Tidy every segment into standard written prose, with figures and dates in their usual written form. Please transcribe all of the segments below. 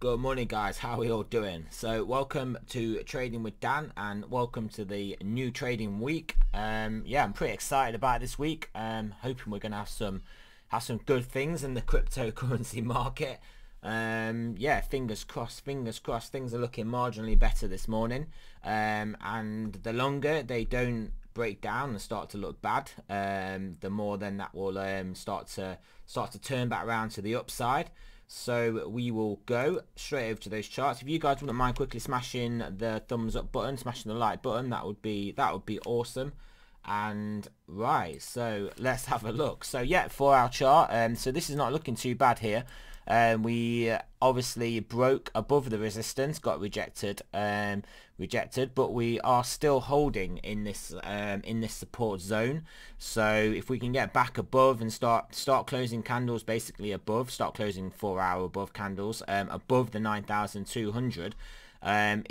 Good morning, guys. How are we all doing? So welcome to Trading with Dan and welcome to the new trading week. Yeah, I'm pretty excited about this week. Hoping we're gonna have some good things in the cryptocurrency market. Yeah, fingers crossed, things are looking marginally better this morning. And the longer they don't break down and start to look bad, the more then that will start to turn back around to the upside. So we will go straight over to those charts. If you guys wouldn't mind quickly smashing the thumbs up button, smashing the like button, that would be awesome. And right, so let's have a look. So yeah, 4 hour chart. So this is not looking too bad here. We obviously broke above the resistance, got rejected, but we are still holding in this support zone. So if we can get back above and start closing candles basically above, start closing 4 hour above candles above the 9,200, I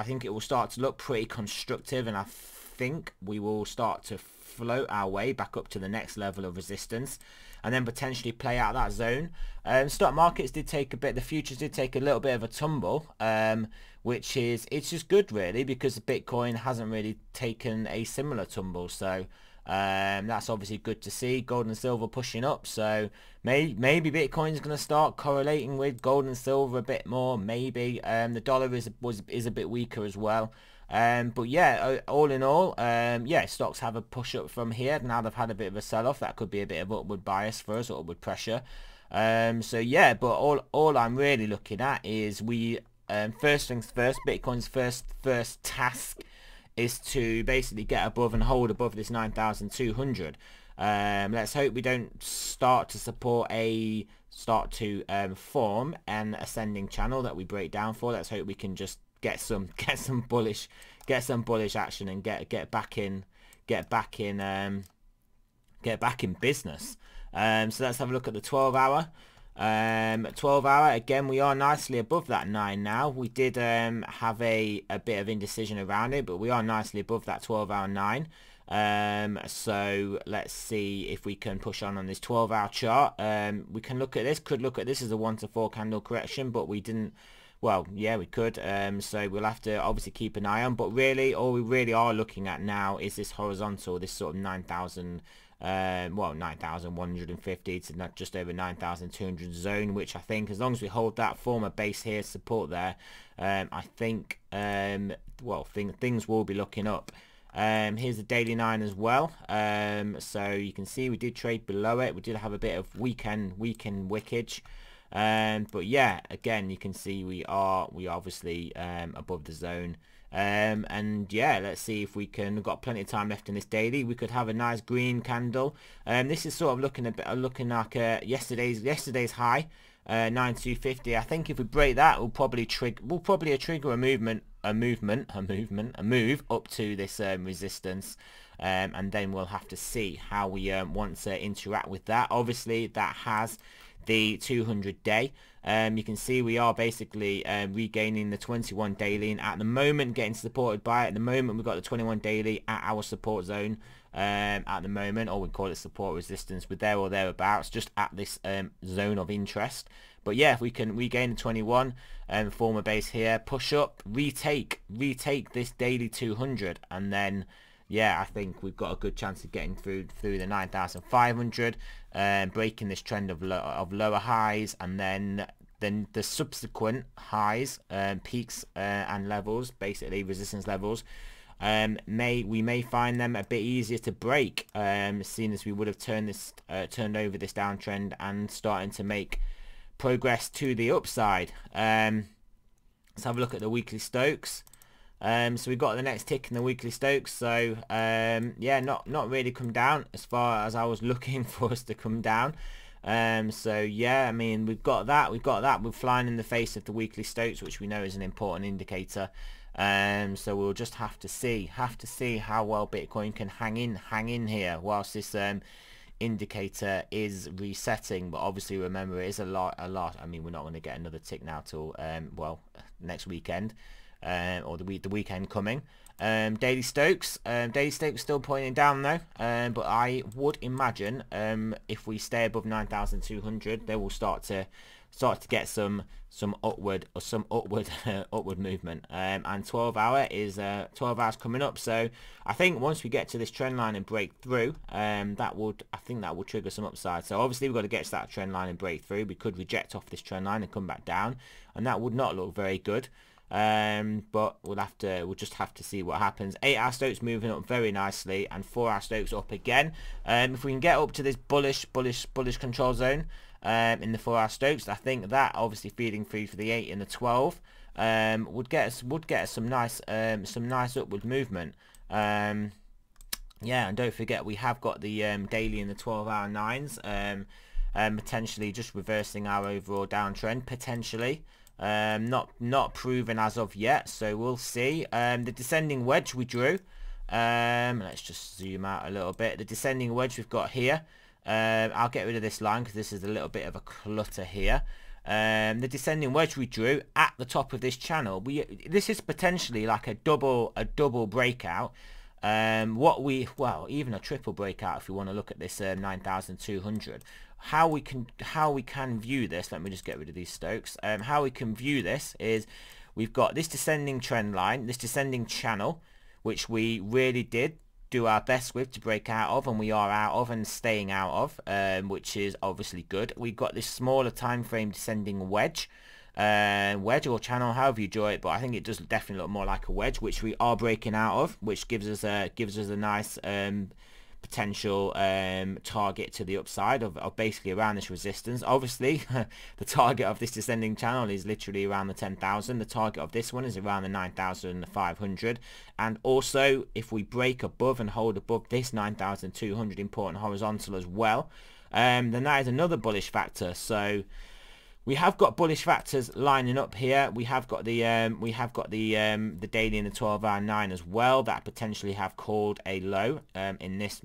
think it will start to look pretty constructive, and I think we will start to float our way back up to the next level of resistance and then potentially play out that zone. Stock markets did take a bit, the futures did take a little bit of a tumble, which is, it's just good really, because Bitcoin hasn't really taken a similar tumble. So that's obviously good to see. Gold and silver pushing up, so maybe Bitcoin's going to start correlating with gold and silver a bit more. Maybe the dollar is a bit weaker as well. But yeah, all in all, yeah, stocks have a push up from here. Now they've had a bit of a sell-off. That could be a bit of upward bias for us, or upward pressure. So yeah, but all I'm really looking at is first things first. Bitcoin's first task is to basically get above and hold above this 9,200. Let's hope we don't start to form an ascending channel that we break down for. Let's hope we can just get some bullish action and get back in business. So let's have a look at the 12 hour. 12 hour, again, we are nicely above that 9 now. We did have a bit of indecision around it, but we are nicely above that 12 hour 9. So let's see if we can push on this 12 hour chart. We can look at this, could look at this as a 1 to 4 candle correction, but we didn't. Well, yeah, we could. So we'll have to obviously keep an eye on. But really, all we really are looking at now is this horizontal, this sort of 9,000, well, 9,150 to just over 9,200 zone, which I think, as long as we hold that, form a base here, support there, I think, well, things will be looking up. Here's the daily 9 as well. So you can see we did trade below it. We did have a bit of weekend wickage. But yeah, again, you can see we are obviously above the zone, and yeah, let's see if we can. We've got plenty of time left in this daily. We could have a nice green candle. This is sort of looking like yesterday's high, 9,250. I think if we break that, we'll probably trigger a move up to this resistance. And then we'll have to see how we want to interact with that. Obviously, that has the 200 day. You can see we are basically regaining the 21 daily, and at the moment getting supported by it. At the moment we've got the 21 daily at our support zone at the moment, or we call it support resistance. We're there or thereabouts, just at this zone of interest. But yeah, if we can regain the 21 and form a base here, push up, retake this daily 200, and then yeah, I think we've got a good chance of getting through the 9,500, breaking this trend of lower highs, and then the subsequent highs, peaks and levels, basically resistance levels, we may find them a bit easier to break, seeing as we would have turned over this downtrend and starting to make progress to the upside. Let's have a look at the weekly Stokes. So we've got the next tick in the weekly Stokes. So yeah, not really come down as far as I was looking for us to come down. So yeah, I mean, we've got that. We're flying in the face of the weekly Stokes, which we know is an important indicator. So we'll just have to see how well Bitcoin can hang in here whilst this indicator is resetting. But obviously, remember, it is a lot. I mean, we're not going to get another tick now till well, next weekend. Or the weekend coming. Daily Stokes still pointing down though, but I would imagine if we stay above 9,200, they will start to start to get some upward upward movement. And 12 hour is 12 hours coming up, so I think once we get to this trend line and break through, I think that will trigger some upside. So obviously we've got to get to that trend line and break through. We could reject off this trend line and come back down, and that would not look very good. But we'll just have to see what happens. 8-hour Stokes moving up very nicely, and 4-hour Stokes up again. If we can get up to this bullish control zone in the 4-hour Stokes, I think that obviously feeding through for the 8 and the 12 would get us some nice upward movement. Yeah, and don't forget we have got the daily and the 12-hour 9s, potentially just reversing our overall downtrend potentially. Not proven as of yet, so we'll see. The descending wedge we drew, let's just zoom out a little bit. The descending wedge we've got here, I'll get rid of this line because this is a little bit of a clutter here. The descending wedge we drew at the top of this channel, this is potentially like a double breakout. Well, even a triple breakout if you want to look at this 9,200. How we can view this, let me just get rid of these Stokes. How we can view this is we've got this descending trend line, this descending channel, which we really did do our best with to break out of, and we are out of and staying out of, which is obviously good. We've got this smaller time frame descending wedge, or channel, however you draw it, but I think it does definitely look more like a wedge, which we are breaking out of, which gives us a nice potential target to the upside of basically around this resistance. Obviously the target of this descending channel is literally around the 10,000. The target of this one is around the 9,500, and also if we break above and hold above this 9,200 important horizontal as well, then that is another bullish factor. So we have got bullish factors lining up here. We have got the daily and the 12-hour 9 as well that potentially have called a low in this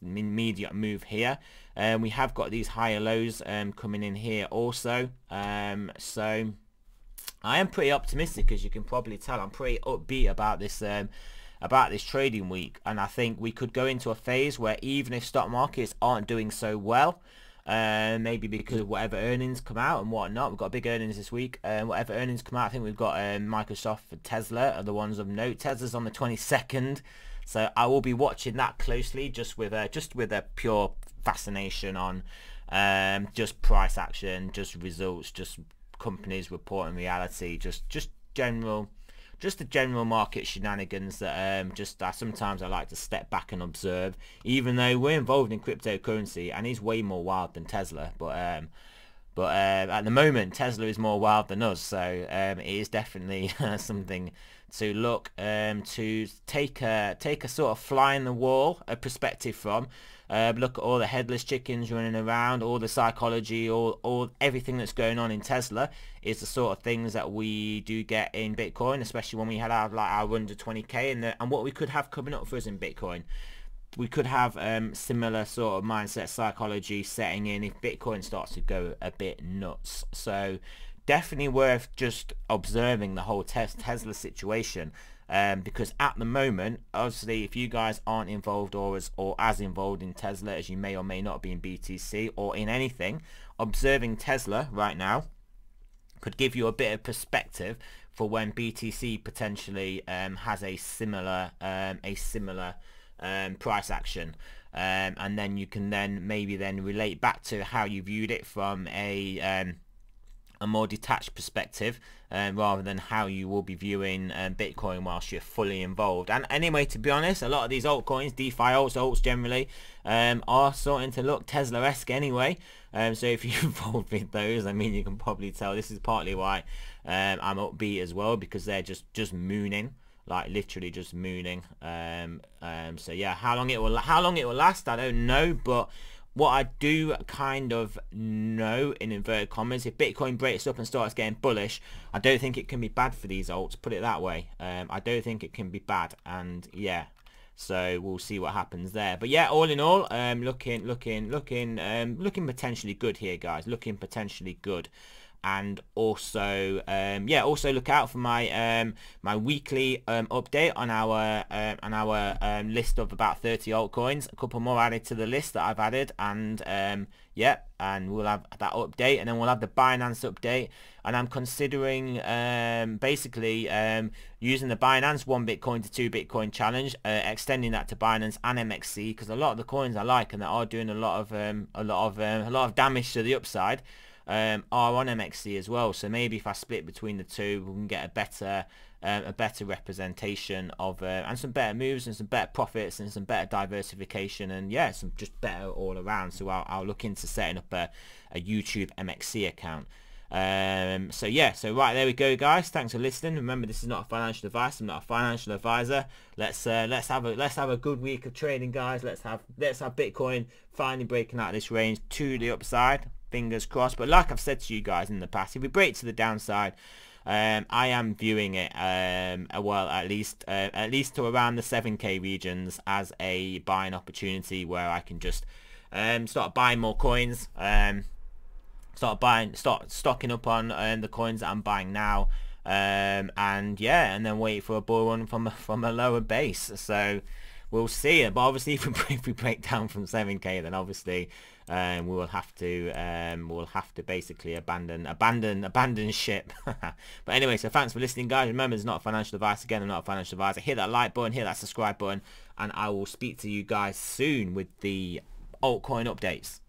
immediate move here. We have got these higher lows coming in here also. So I am pretty optimistic, as you can probably tell. I'm pretty upbeat about this trading week, and I think we could go into a phase where even if stock markets aren't doing so well, maybe because of whatever earnings come out and whatnot, we've got big earnings this week, whatever earnings come out, I think we've got Microsoft and Tesla are the ones of note. Tesla's on the 22nd, so I will be watching that closely, just with a pure fascination on just price action, just results, just companies reporting reality, just the general market shenanigans that sometimes I like to step back and observe, even though we're involved in cryptocurrency and he's way more wild than Tesla. But at the moment Tesla is more wild than us, so it is definitely something to look to take a sort of fly in the wall perspective from. Look at all the headless chickens running around, all the psychology, all everything that's going on in Tesla is the sort of things that we do get in Bitcoin, especially when we had our run to 20k, and what we could have coming up for us in Bitcoin. We could have similar sort of mindset psychology setting in if Bitcoin starts to go a bit nuts. So definitely worth just observing the whole Tesla situation. Because at the moment, obviously, if you guys aren't involved or as involved in Tesla as you may or may not be in BTC or in anything, observing Tesla right now could give you a bit of perspective for when BTC potentially has a similar price action, and then you can maybe relate back to how you viewed it from a more detached perspective, rather than how you will be viewing Bitcoin whilst you're fully involved. And anyway, to be honest, a lot of these altcoins, DeFi alts generally, are starting to look Tesla-esque anyway. So if you're involved with those, I mean, you can probably tell this is partly why I'm upbeat as well, because they're just mooning, like literally just mooning. So yeah, how long it will last, I don't know, but what I do kind of know, in inverted commas, if Bitcoin breaks up and starts getting bullish, I don't think it can be bad for these alts, put it that way. I don't think it can be bad, and yeah, so we'll see what happens there. But yeah, all in all, looking potentially good here, guys, looking potentially good. and also yeah, also look out for my my weekly update on our list of about 30 altcoins. A couple more added to the list that I've added, and yeah, and we'll have that update, and then we'll have the Binance update. And I'm considering basically using the Binance 1 Bitcoin to 2 Bitcoin challenge, extending that to Binance and MXC, because a lot of the coins I like and that are doing a lot of damage to the upside are on MXC as well. So maybe if I split between the two, we can get a better representation of and some better moves and some better profits and some better diversification, and yeah, some just better all around. So I'll look into setting up a YouTube MXC account. So yeah, so right, there we go, guys. Thanks for listening. Remember, this is not a financial advice. I'm not a financial advisor. Let's have a good week of trading, guys. Let's have Bitcoin finally breaking out of this range to the upside. Fingers crossed. But like I've said to you guys in the past, if we break to the downside, I am viewing it well, at least to around the 7k regions as a buying opportunity, where I can just start buying more coins, start stocking up on the coins that I'm buying now, and yeah, and then wait for a bull run from a lower base. So we'll see. But obviously, if we break down from 7k, then obviously we will have to basically abandon ship. But anyway, so thanks for listening, guys. Remember, it's not a financial advice. Again, I'm not a financial advisor. Hit that like button, hit that subscribe button, and I will speak to you guys soon with the altcoin updates.